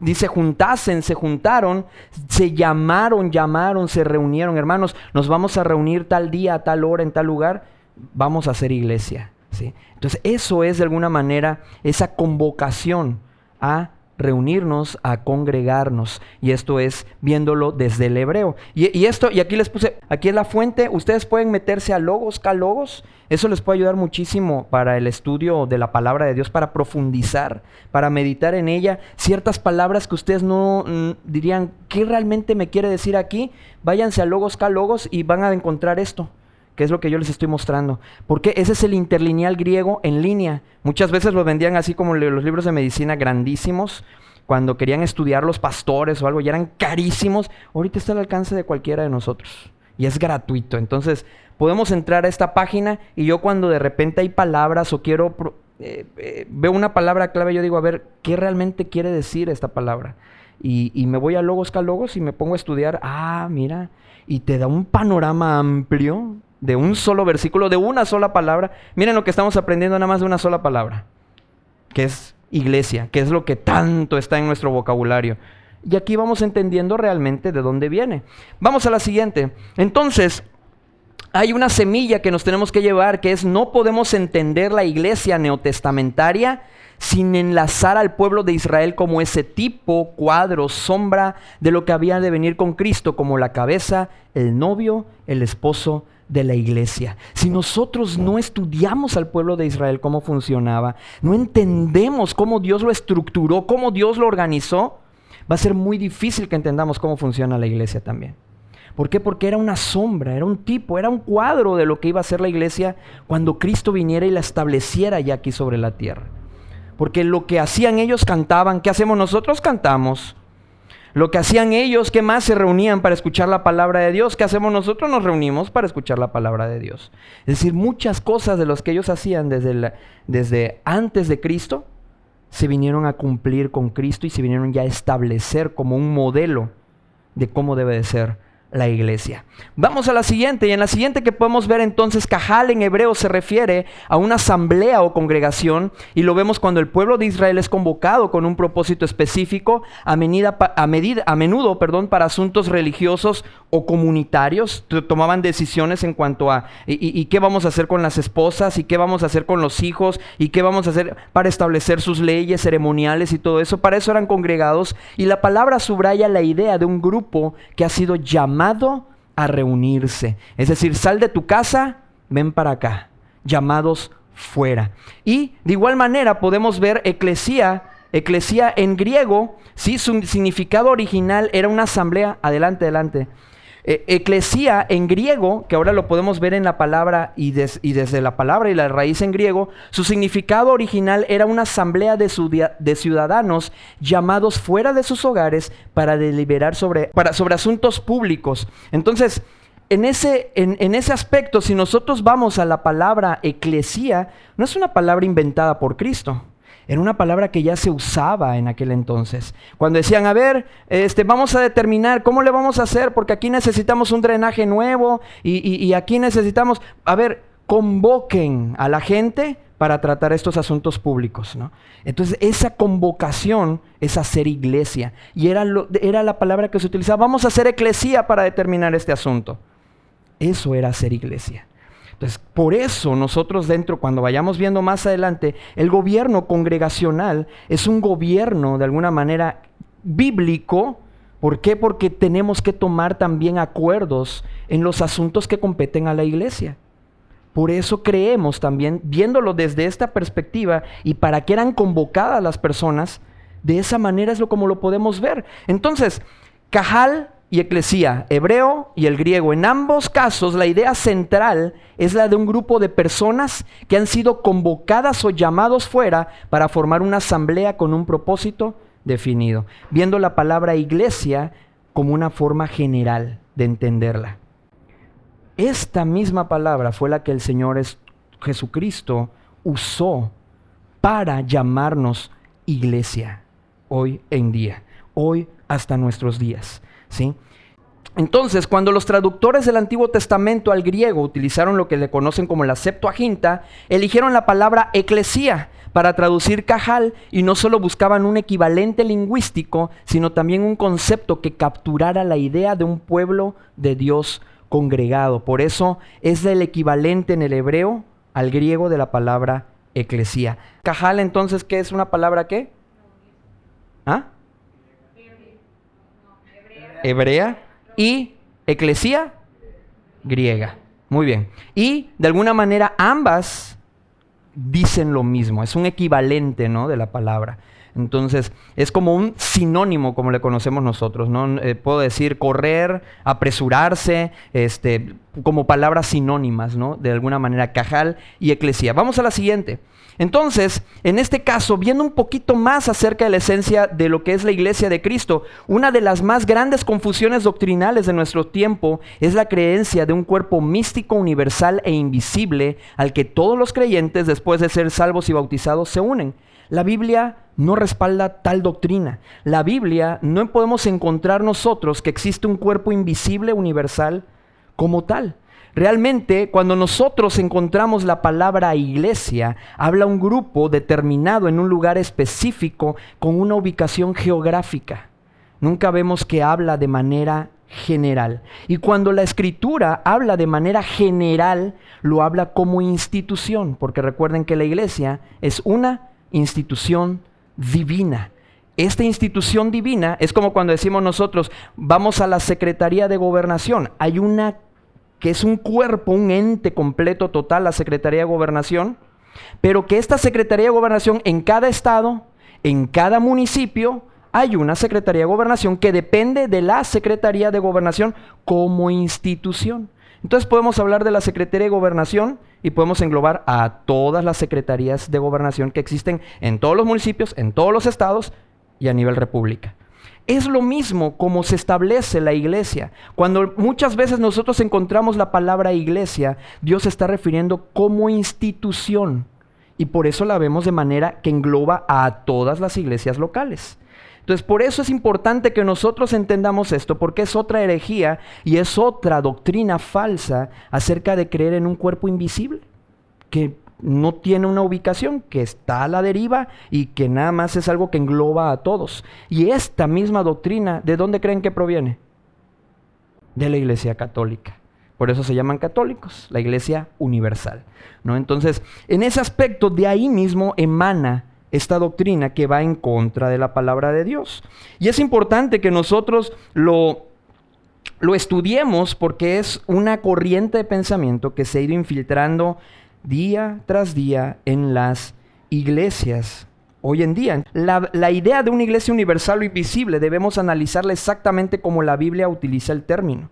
dice juntasen, se juntaron, se llamaron, se reunieron. Hermanos, nos vamos a reunir tal día, a tal hora, en tal lugar, vamos a hacer iglesia, ¿sí? Entonces eso es de alguna manera esa convocación a reunirnos, a congregarnos, y esto es viéndolo desde el hebreo. Y aquí les puse, aquí es la fuente. Ustedes pueden meterse a Logos, K-Logos, eso les puede ayudar muchísimo para el estudio de la palabra de Dios, para profundizar, para meditar en ella. Ciertas palabras que ustedes no dirían, ¿qué realmente me quiere decir aquí? Váyanse a Logos, K-Logos y van a encontrar esto, que es lo que yo les estoy mostrando. Porque ese es el interlineal griego en línea. Muchas veces lo vendían así como los libros de medicina grandísimos, cuando querían estudiar los pastores o algo, y eran carísimos. Ahorita está al alcance de cualquiera de nosotros, y es gratuito. Entonces, podemos entrar a esta página, y yo cuando de repente hay palabras o quiero, veo una palabra clave, yo digo, a ver, ¿qué realmente quiere decir esta palabra? Y me voy a Logos, K-Logos y me pongo a estudiar. Mira, y te da un panorama amplio de un solo versículo, de una sola palabra. Miren lo que estamos aprendiendo nada más de una sola palabra, que es iglesia, que es lo que tanto está en nuestro vocabulario. Y aquí vamos entendiendo realmente de dónde viene. Vamos a la siguiente. Entonces, hay una semilla que nos tenemos que llevar, que es: no podemos entender la iglesia neotestamentaria sin enlazar al pueblo de Israel como ese tipo, cuadro, sombra de lo que había de venir con Cristo, como la cabeza, el novio, el esposo de la iglesia. Si nosotros no estudiamos al pueblo de Israel cómo funcionaba, no entendemos cómo Dios lo estructuró, cómo Dios lo organizó, va a ser muy difícil que entendamos cómo funciona la iglesia también. ¿Por qué? Porque era una sombra, era un tipo, era un cuadro de lo que iba a ser la iglesia cuando Cristo viniera y la estableciera ya aquí sobre la tierra. Porque lo que hacían ellos cantaban, ¿qué hacemos nosotros? Cantamos. Lo que hacían ellos, ¿qué más? Se reunían para escuchar la palabra de Dios. ¿Qué hacemos nosotros? Nos reunimos para escuchar la palabra de Dios. Es decir, muchas cosas de las que ellos hacían desde antes de Cristo se vinieron a cumplir con Cristo y se vinieron ya a establecer como un modelo de cómo debe de ser la iglesia. Vamos a la siguiente, y en la siguiente que podemos ver entonces, cajal en hebreo se refiere a una asamblea o congregación, y lo vemos cuando el pueblo de Israel es convocado con un propósito específico, a menudo, para asuntos religiosos o comunitarios. Tomaban decisiones en cuanto a y qué vamos a hacer con las esposas, y qué vamos a hacer con los hijos, y qué vamos a hacer para establecer sus leyes ceremoniales y todo eso. Para eso eran congregados, y la palabra subraya la idea de un grupo que ha sido llamado a reunirse. Es decir, sal de tu casa, ven para acá, llamados fuera. Y de igual manera podemos ver eclesía en griego, ¿sí? Su significado original era una asamblea, adelante, Eclesía en griego, que ahora lo podemos ver en la palabra y desde la palabra y la raíz en griego, su significado original era una asamblea de ciudadanos llamados fuera de sus hogares para deliberar sobre asuntos públicos. Entonces, en ese aspecto, si nosotros vamos a la palabra eclesía, no es una palabra inventada por Cristo. Era una palabra que ya se usaba en aquel entonces. Cuando decían, a ver, vamos a determinar cómo le vamos a hacer, porque aquí necesitamos un drenaje nuevo y aquí necesitamos, a ver, convoquen a la gente para tratar estos asuntos públicos, ¿no? Entonces, esa convocación es hacer iglesia. Y era la palabra que se utilizaba. Vamos a hacer eclesía para determinar este asunto. Eso era hacer iglesia. Entonces, por eso nosotros cuando vayamos viendo más adelante, el gobierno congregacional es un gobierno de alguna manera bíblico. ¿Por qué? Porque tenemos que tomar también acuerdos en los asuntos que competen a la iglesia. Por eso creemos también, viéndolo desde esta perspectiva y para qué eran convocadas las personas, de esa manera es como lo podemos ver. Entonces, Cajal y eclesía, hebreo y el griego. En ambos casos, la idea central es la de un grupo de personas que han sido convocadas o llamados fuera para formar una asamblea con un propósito definido, viendo la palabra iglesia como una forma general de entenderla. Esta misma palabra fue la que el Señor Jesucristo usó para llamarnos iglesia hoy en día, hoy hasta nuestros días. ¿Sí? Entonces, cuando los traductores del Antiguo Testamento al griego utilizaron lo que le conocen como la Septuaginta, eligieron la palabra eclesía para traducir cajal y no solo buscaban un equivalente lingüístico, sino también un concepto que capturara la idea de un pueblo de Dios congregado. Por eso es el equivalente en el hebreo al griego de la palabra eclesía. Cajal, entonces, ¿qué es una palabra qué? ¿Ah? Hebrea y eclesía griega. Muy bien. Y de alguna manera ambas dicen lo mismo. Es un equivalente, ¿no?, de la palabra. Entonces es como un sinónimo, como le conocemos nosotros, ¿no? Puedo decir correr, apresurarse, como palabras sinónimas, ¿no?, de alguna manera, cajal y eclesía. Vamos a la siguiente. Entonces, en este caso, viendo un poquito más acerca de la esencia de lo que es la iglesia de Cristo, una de las más grandes confusiones doctrinales de nuestro tiempo es la creencia de un cuerpo místico, universal e invisible al que todos los creyentes, después de ser salvos y bautizados, se unen. La Biblia no respalda tal doctrina. La Biblia no podemos encontrar nosotros que existe un cuerpo invisible, universal, como tal. Realmente, cuando nosotros encontramos la palabra iglesia, habla un grupo determinado en un lugar específico con una ubicación geográfica. Nunca vemos que habla de manera general. Y cuando la Escritura habla de manera general, lo habla como institución, porque recuerden que la iglesia es una institución divina. Esta institución divina es como cuando decimos nosotros, vamos a la Secretaría de Gobernación. Hay una que es un cuerpo, un ente completo, total, la Secretaría de Gobernación, pero que esta Secretaría de Gobernación en cada estado, en cada municipio, hay una Secretaría de Gobernación que depende de la Secretaría de Gobernación como institución. Entonces podemos hablar de la Secretaría de Gobernación y podemos englobar a todas las secretarías de gobernación que existen en todos los municipios, en todos los estados y a nivel república. Es lo mismo como se establece la iglesia. Cuando muchas veces nosotros encontramos la palabra iglesia, Dios se está refiriendo como institución. Y por eso la vemos de manera que engloba a todas las iglesias locales. Entonces, por eso es importante que nosotros entendamos esto, porque es otra herejía y es otra doctrina falsa acerca de creer en un cuerpo invisible, que no tiene una ubicación, que está a la deriva y que nada más es algo que engloba a todos. Y esta misma doctrina, ¿de dónde creen que proviene? De la Iglesia Católica. Por eso se llaman católicos, la Iglesia Universal, ¿no? Entonces, en ese aspecto, de ahí mismo emana esta doctrina que va en contra de la palabra de Dios. Y es importante que nosotros lo estudiemos porque es una corriente de pensamiento que se ha ido infiltrando día tras día en las iglesias. Hoy en día, la idea de una iglesia universal o invisible debemos analizarla exactamente como la Biblia utiliza el término.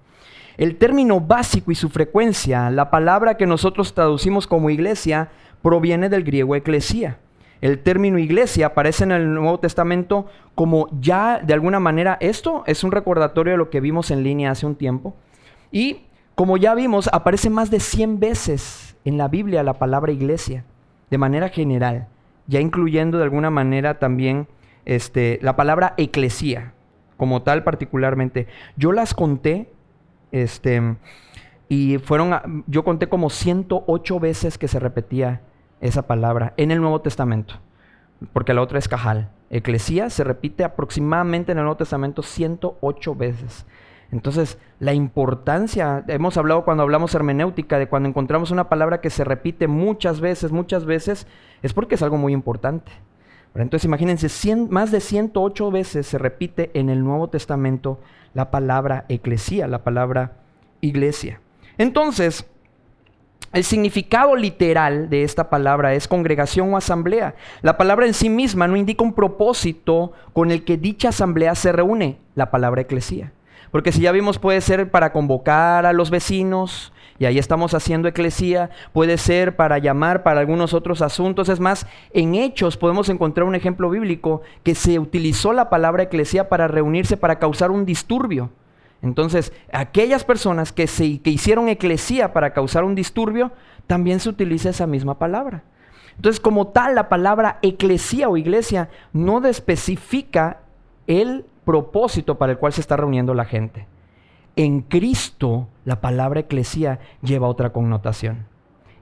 El término básico y su frecuencia, la palabra que nosotros traducimos como iglesia, proviene del griego eclesía. El término iglesia aparece en el Nuevo Testamento como ya de alguna manera, esto es un recordatorio de lo que vimos en línea hace un tiempo. Y como ya vimos, aparece más de 100 veces en la Biblia la palabra iglesia, de manera general, ya incluyendo de alguna manera también la palabra eclesía, como tal particularmente. Yo las conté, y yo conté como 108 veces que se repetía esa palabra en el Nuevo Testamento, porque la otra es cajal. Eclesía se repite aproximadamente en el Nuevo Testamento 108 veces. Entonces, la importancia, hemos hablado cuando hablamos hermenéutica, de cuando encontramos una palabra que se repite muchas veces, es porque es algo muy importante. Entonces, imagínense, más de 108 veces se repite en el Nuevo Testamento la palabra eclesía, la palabra iglesia. Entonces, el significado literal de esta palabra es congregación o asamblea. La palabra en sí misma no indica un propósito con el que dicha asamblea se reúne, la palabra eclesía. Porque si ya vimos, puede ser para convocar a los vecinos, y ahí estamos haciendo eclesía, puede ser para llamar para algunos otros asuntos. Es más, en Hechos podemos encontrar un ejemplo bíblico que se utilizó la palabra eclesía para reunirse, para causar un disturbio. Entonces, aquellas personas que hicieron eclesía para causar un disturbio, también se utiliza esa misma palabra. Entonces, como tal, la palabra eclesía o iglesia no especifica el propósito para el cual se está reuniendo la gente. En Cristo, la palabra eclesía lleva otra connotación.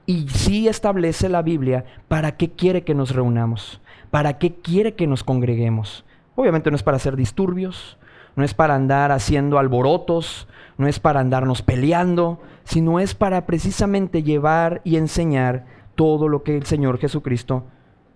Y sí establece la Biblia para qué quiere que nos reunamos, para qué quiere que nos congreguemos. Obviamente no es para hacer disturbios, no es para andar haciendo alborotos, no es para andarnos peleando, sino es para precisamente llevar y enseñar todo lo que el Señor Jesucristo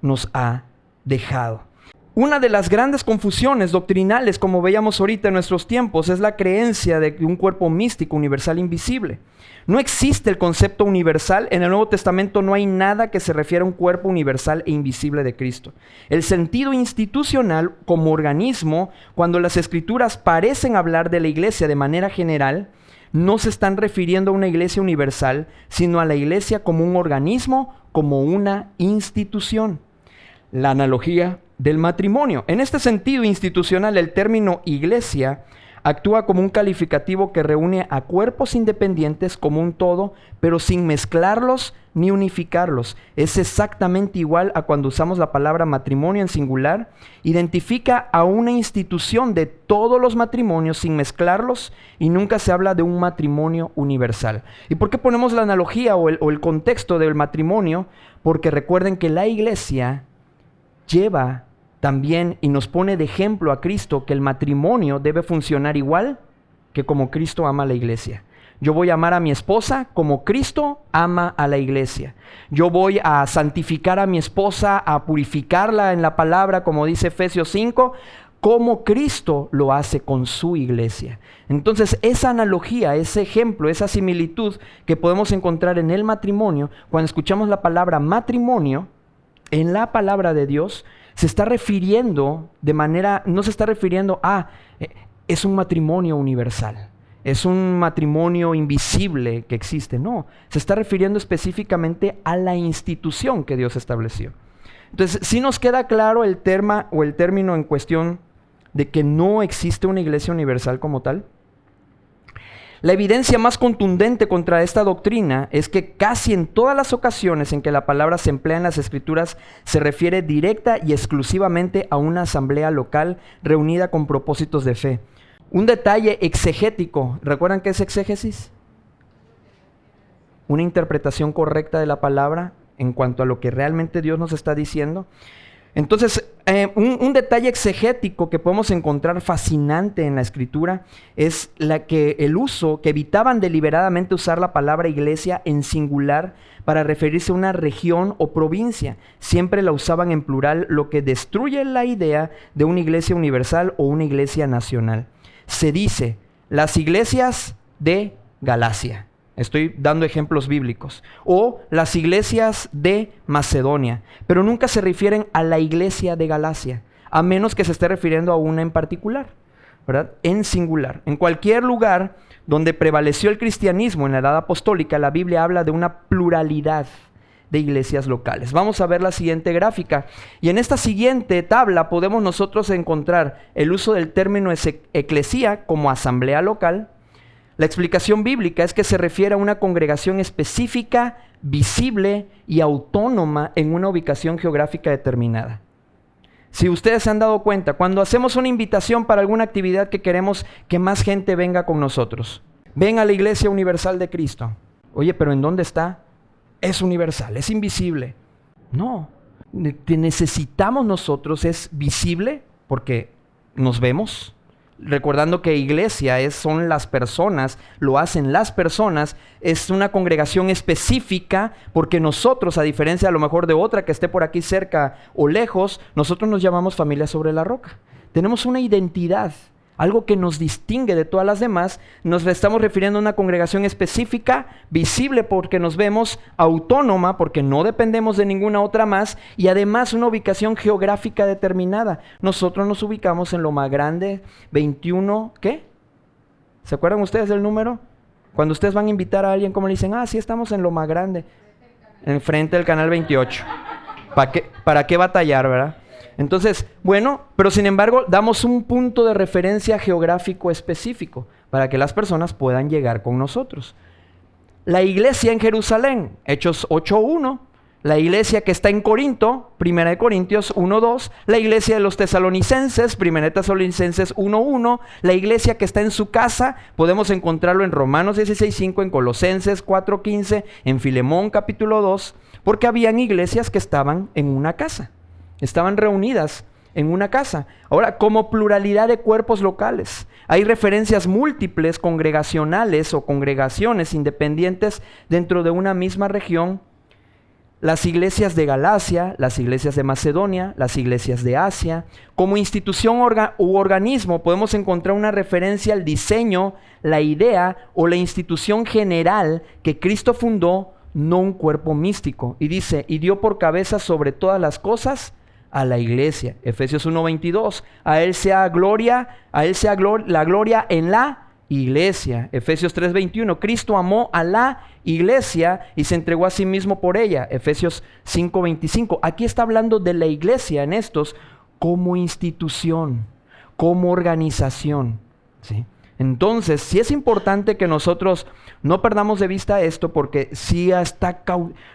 nos ha dejado. Una de las grandes confusiones doctrinales, como veíamos ahorita en nuestros tiempos, es la creencia de un cuerpo místico, universal, invisible. No existe el concepto universal. En el Nuevo Testamento no hay nada que se refiera a un cuerpo universal e invisible de Cristo. El sentido institucional como organismo, cuando las Escrituras parecen hablar de la iglesia de manera general, no se están refiriendo a una iglesia universal, sino a la iglesia como un organismo, como una institución. La analogía del matrimonio. En este sentido institucional, el término iglesia actúa como un calificativo que reúne a cuerpos independientes como un todo, pero sin mezclarlos ni unificarlos. Es exactamente igual a cuando usamos la palabra matrimonio en singular. Identifica a una institución de todos los matrimonios sin mezclarlos, y nunca se habla de un matrimonio universal. ¿Y por qué ponemos la analogía o el contexto del matrimonio? Porque recuerden que la iglesia lleva también y nos pone de ejemplo a Cristo, que el matrimonio debe funcionar igual que como Cristo ama a la iglesia. Yo voy a amar a mi esposa como Cristo ama a la iglesia. Yo voy a santificar a mi esposa, a purificarla en la palabra, como dice Efesios 5, como Cristo lo hace con su iglesia. Entonces, esa analogía, ese ejemplo, esa similitud que podemos encontrar en el matrimonio, cuando escuchamos la palabra matrimonio, en la palabra de Dios, se está refiriendo no se está refiriendo a, es un matrimonio universal, es un matrimonio invisible que existe. No, se está refiriendo específicamente a la institución que Dios estableció. Entonces, sí nos queda claro el término en cuestión de que no existe una iglesia universal como tal. La evidencia más contundente contra esta doctrina es que casi en todas las ocasiones en que la palabra se emplea en las Escrituras se refiere directa y exclusivamente a una asamblea local reunida con propósitos de fe. Un detalle exegético, ¿recuerdan qué es exégesis? Una interpretación correcta de la palabra en cuanto a lo que realmente Dios nos está diciendo. Entonces, un detalle exegético que podemos encontrar fascinante en la Escritura es el uso que evitaban deliberadamente usar la palabra iglesia en singular para referirse a una región o provincia. Siempre la usaban en plural, lo que destruye la idea de una iglesia universal o una iglesia nacional. Se dice, las iglesias de Galacia. Estoy dando ejemplos bíblicos. O las iglesias de Macedonia. Pero nunca se refieren a la iglesia de Galacia, a menos que se esté refiriendo a una en particular. ¿verdad? En singular. En cualquier lugar donde prevaleció el cristianismo en la edad apostólica, la Biblia habla de una pluralidad de iglesias locales. Vamos a ver la siguiente gráfica. Y en esta siguiente tabla podemos nosotros encontrar el uso del término eclesía como asamblea local. La explicación bíblica es que se refiere a una congregación específica, visible y autónoma en una ubicación geográfica determinada. Si ustedes se han dado cuenta, cuando hacemos una invitación para alguna actividad que queremos que más gente venga con nosotros, ven a la Iglesia Universal de Cristo. Oye, pero ¿en dónde está? Es universal, es invisible. No, que necesitamos nosotros es visible porque nos vemos. Recordando que iglesia son las personas, lo hacen las personas, es una congregación específica porque nosotros, a diferencia a lo mejor de otra que esté por aquí cerca o lejos, nosotros nos llamamos familia sobre la roca. Tenemos una identidad, algo que nos distingue de todas las demás. Nos estamos refiriendo a una congregación específica, visible porque nos vemos, autónoma porque no dependemos de ninguna otra más y además una ubicación geográfica determinada. Nosotros nos ubicamos en Loma Grande 21, ¿qué? ¿Se acuerdan ustedes del número? Cuando ustedes van a invitar a alguien, ¿cómo le dicen? Sí, estamos en Loma Grande, enfrente del canal 28. ¿Para qué batallar, verdad? Entonces, bueno, pero sin embargo, damos un punto de referencia geográfico específico para que las personas puedan llegar con nosotros. La iglesia en Jerusalén, Hechos 8:1. La iglesia que está en Corinto, 1 Corintios 1:2. La iglesia de los tesalonicenses, 1 Tesalonicenses 1:1. La iglesia que está en su casa, podemos encontrarlo en Romanos 16:5, en Colosenses 4:15, en Filemón capítulo 2, porque habían iglesias que estaban en una casa. Estaban reunidas en una casa. Ahora, como pluralidad de cuerpos locales, hay referencias múltiples congregacionales o congregaciones independientes dentro de una misma región. Las iglesias de Galacia, las iglesias de Macedonia, las iglesias de Asia. Como institución u organismo podemos encontrar una referencia al diseño, la idea o la institución general que Cristo fundó, no un cuerpo místico. Y dice, y dio por cabeza sobre todas las cosas a la iglesia. Efesios 1:22. A él sea la gloria en la iglesia. Efesios 3:21. Cristo amó a la iglesia y se entregó a sí mismo por ella. Efesios 5:25. Aquí está hablando de la iglesia en estos como institución, como organización, ¿sí? Entonces, sí es importante que nosotros no perdamos de vista esto, porque sí está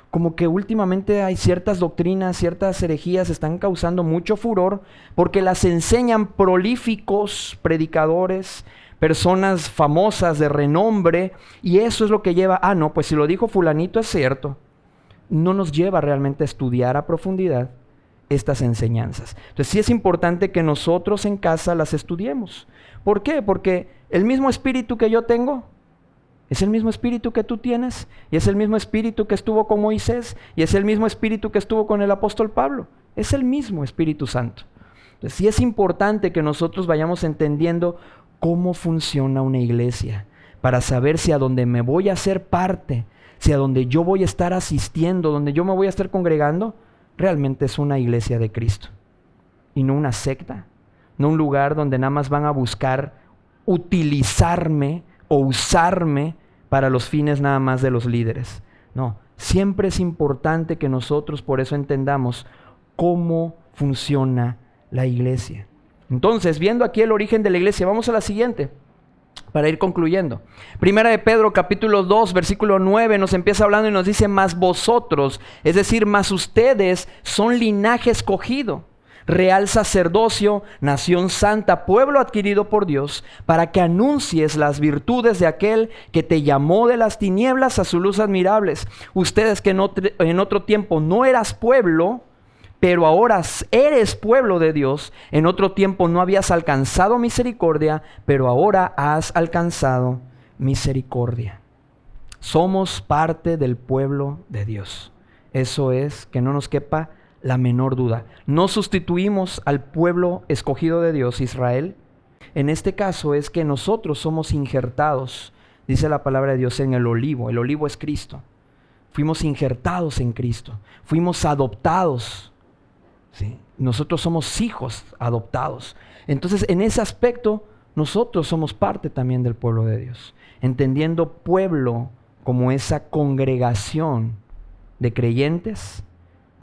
como que últimamente hay ciertas doctrinas, ciertas herejías están causando mucho furor, porque las enseñan prolíficos predicadores, personas famosas de renombre, y eso es lo que lleva, no, pues si lo dijo fulanito es cierto. No nos lleva realmente a estudiar a profundidad estas enseñanzas. Entonces sí es importante que nosotros en casa las estudiemos. ¿Por qué? Porque el mismo espíritu que yo tengo es el mismo espíritu que tú tienes, y es el mismo espíritu que estuvo con Moisés, y es el mismo espíritu que estuvo con el apóstol Pablo. Es el mismo Espíritu Santo. Entonces sí es importante que nosotros vayamos entendiendo cómo funciona una iglesia, para saber si a donde me voy a hacer parte, si a donde yo voy a estar asistiendo, donde yo me voy a estar congregando, realmente es una iglesia de Cristo y no una secta, no un lugar donde nada más van a buscar utilizarme o usarme para los fines nada más de los líderes. No, siempre es importante que nosotros por eso entendamos cómo funciona la iglesia. Entonces, viendo aquí el origen de la iglesia, vamos a la siguiente para ir concluyendo. Primera de Pedro capítulo 2 versículo 9 nos empieza hablando y nos dice: mas vosotros, es decir, mas ustedes son linaje escogido, real sacerdocio, nación santa, pueblo adquirido por Dios, para que anuncies las virtudes de aquel que te llamó de las tinieblas a su luz admirables. Ustedes que en otro tiempo no eras pueblo, pero ahora eres pueblo de Dios. En otro tiempo no habías alcanzado misericordia, pero ahora has alcanzado misericordia. Somos parte del pueblo de Dios. Eso es, que no nos quepa la menor duda. No sustituimos al pueblo escogido de Dios, Israel. En este caso es que nosotros somos injertados, dice la palabra de Dios, en el olivo. El olivo es Cristo. Fuimos injertados en Cristo. Fuimos adoptados. ¿Sí? Nosotros somos hijos adoptados. Entonces, en ese aspecto, nosotros somos parte también del pueblo de Dios, entendiendo pueblo como esa congregación de creyentes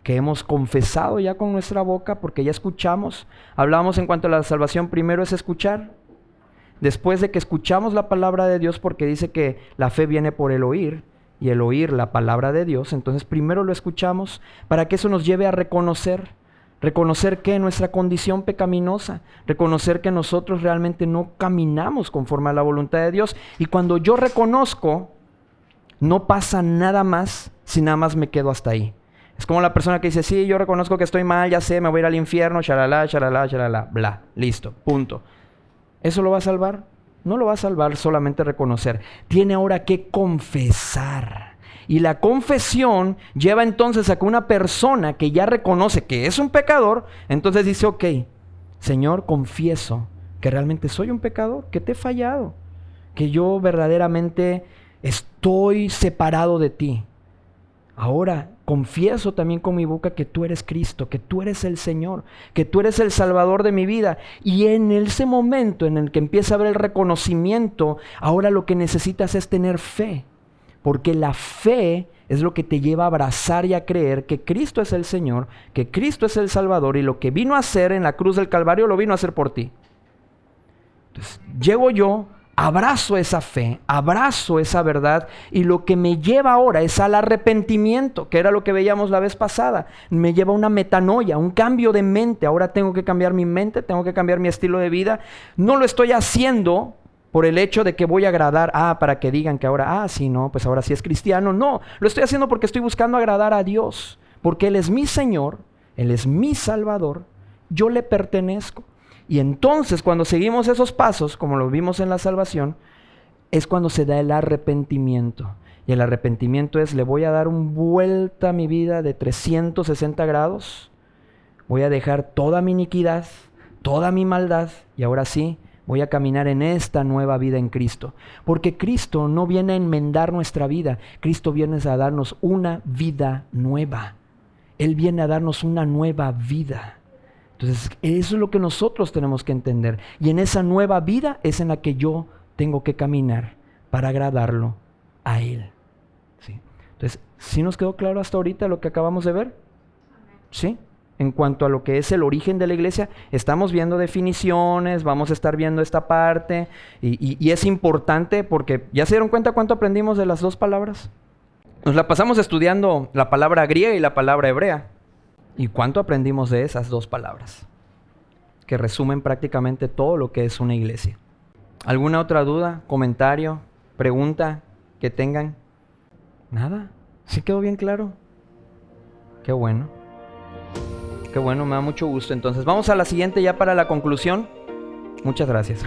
que hemos confesado ya con nuestra boca, porque ya escuchamos. Hablamos en cuanto a la salvación, primero es escuchar. Después de que escuchamos la palabra de Dios, porque dice que la fe viene por el oír, y el oír la palabra de Dios, entonces primero lo escuchamos para que eso nos lleve a reconocer que nuestra condición pecaminosa, reconocer que nosotros realmente no caminamos conforme a la voluntad de Dios. Y cuando yo reconozco, no pasa nada más si nada más me quedo hasta ahí. Es como la persona que dice, sí, yo reconozco que estoy mal, ya sé, me voy a ir al infierno, shalala, shalala, shalala, bla, listo, punto. ¿Eso lo va a salvar? No lo va a salvar solamente reconocer. Tiene ahora que confesar. Y la confesión lleva entonces a que una persona que ya reconoce que es un pecador, entonces dice, ok, Señor, confieso que realmente soy un pecador, que te he fallado, que yo verdaderamente estoy separado de ti. Ahora confieso también con mi boca que tú eres Cristo, que tú eres el Señor, que tú eres el Salvador de mi vida. Y en ese momento en el que empieza a haber el reconocimiento, ahora lo que necesitas es tener fe. Porque la fe es lo que te lleva a abrazar y a creer que Cristo es el Señor, que Cristo es el Salvador, y lo que vino a hacer en la cruz del Calvario lo vino a hacer por ti. Entonces, llego yo, abrazo esa fe, abrazo esa verdad, y lo que me lleva ahora es al arrepentimiento, que era lo que veíamos la vez pasada. Me lleva a una metanoia, un cambio de mente. Ahora tengo que cambiar mi mente, tengo que cambiar mi estilo de vida. No lo estoy haciendo por el hecho de que voy a agradar, para que digan que ahora, sí, no, pues ahora sí es cristiano. No, lo estoy haciendo porque estoy buscando agradar a Dios, porque Él es mi Señor, Él es mi Salvador, yo le pertenezco. Y entonces cuando seguimos esos pasos, como lo vimos en la salvación, es cuando se da el arrepentimiento. Y el arrepentimiento es, le voy a dar una vuelta a mi vida de 360 grados, voy a dejar toda mi iniquidad, toda mi maldad, y ahora sí, voy a caminar en esta nueva vida en Cristo. Porque Cristo no viene a enmendar nuestra vida, Cristo viene a darnos una vida nueva. Él viene a darnos una nueva vida. Entonces, eso es lo que nosotros tenemos que entender. Y en esa nueva vida es en la que yo tengo que caminar para agradarlo a Él. ¿Sí? Entonces, ¿sí nos quedó claro hasta ahorita lo que acabamos de ver? ¿Sí? En cuanto a lo que es el origen de la iglesia, estamos viendo definiciones, vamos a estar viendo esta parte, y es importante porque ¿ya se dieron cuenta cuánto aprendimos de las dos palabras? Nos la pasamos estudiando la palabra griega y la palabra hebrea. ¿Y cuánto aprendimos de esas dos palabras? Que resumen prácticamente todo lo que es una iglesia. ¿Alguna otra duda, comentario, pregunta que tengan? ¿Nada? ¿Sí quedó bien claro? Qué bueno. Qué bueno, me da mucho gusto. Entonces, vamos a la siguiente ya para la conclusión. Muchas gracias.